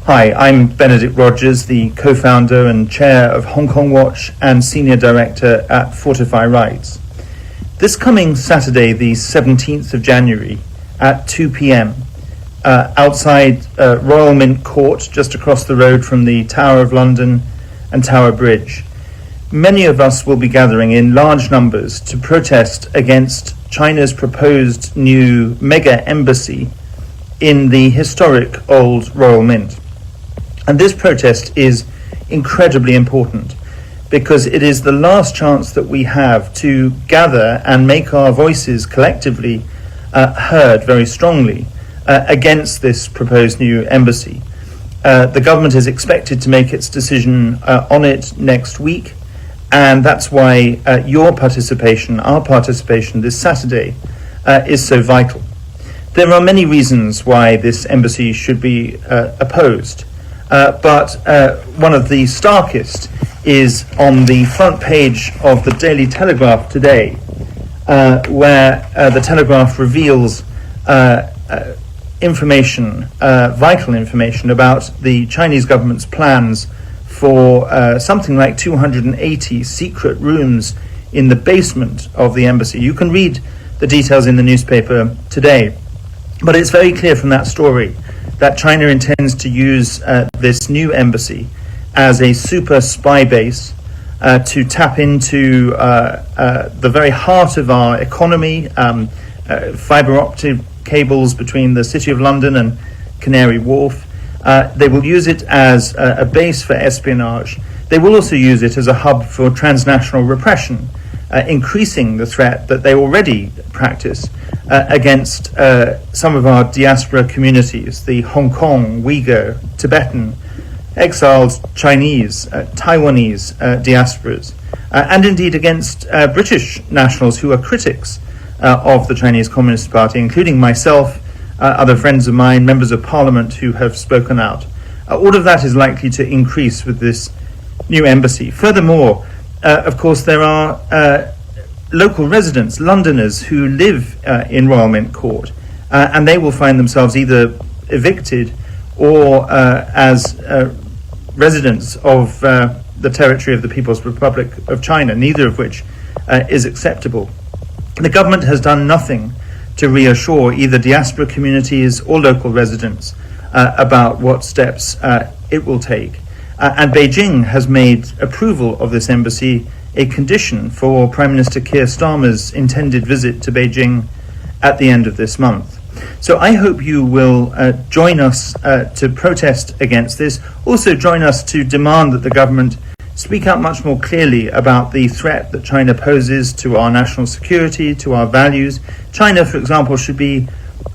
Hi, I'm Benedict Rogers, the co-founder and chair of Hong Kong Watch and senior director at Fortify Rights. This coming Saturday, the 17th of January, at 2 p.m, outside Royal Mint Court, just across the road from the Tower of London and Tower Bridge, many of us will be gathering in large numbers to protest against China's proposed new mega embassy in the historic old Royal Mint. And this protest is incredibly important because it is the last chance that we have to gather and make our voices collectively heard very strongly against this proposed new embassy. The government is expected to make its decision on it next week, and that's why your participation, our participation this Saturday, is so vital. There are many reasons why this embassy should be opposed. But one of the starkest is on the front page of the Daily Telegraph today, where the Telegraph reveals information, vital information about the Chinese government's plans for something like 280 secret rooms in the basement of the embassy. You can read the details in the newspaper today, but it's very clear from that story that China intends to use this new embassy as a super spy base to tap into the very heart of our economy, fibre optic cables between the City of London and Canary Wharf. They will use it as a base for espionage. They will also use it as a hub for transnational repression, increasing the threat that they already practice against some of our diaspora communities, the Hong Kong, Uyghur, Tibetan, exiled Chinese, Taiwanese diasporas, and indeed against British nationals who are critics of the Chinese Communist Party, including myself, other friends of mine, members of parliament who have spoken out. All of that is likely to increase with this new embassy. Furthermore, of course, there are local residents, Londoners, who live in Royal Mint Court, and they will find themselves either evicted or as residents of the territory of the People's Republic of China, neither of which is acceptable. The government has done nothing to reassure either diaspora communities or local residents about what steps it will take. And Beijing has made approval of this embassy a condition for Prime Minister Keir Starmer's intended visit to Beijing at the end of this month. So I hope you will join us to protest against this. Also join us to demand that the government speak out much more clearly about the threat that China poses to our national security, to our values. China, for example, should be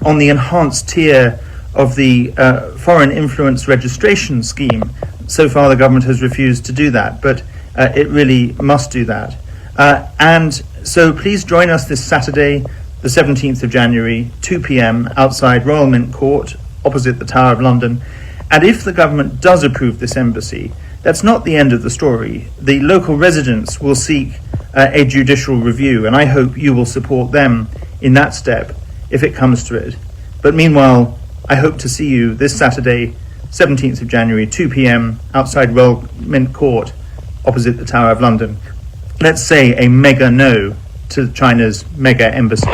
on the enhanced tier of the foreign influence registration scheme. So far the government has refused to do that, but it really must do that. And so please join us this Saturday, the 17th of January, 2 p.m, outside Royal Mint Court, opposite the Tower of London. And if the government does approve this embassy, that's not the end of the story. The local residents will seek a judicial review, and I hope you will support them in that step if it comes to it. But meanwhile, I hope to see you this Saturday, 17th of January, 2 p.m, outside Royal Mint Court, opposite the Tower of London. Let's say a mega no to China's mega embassy.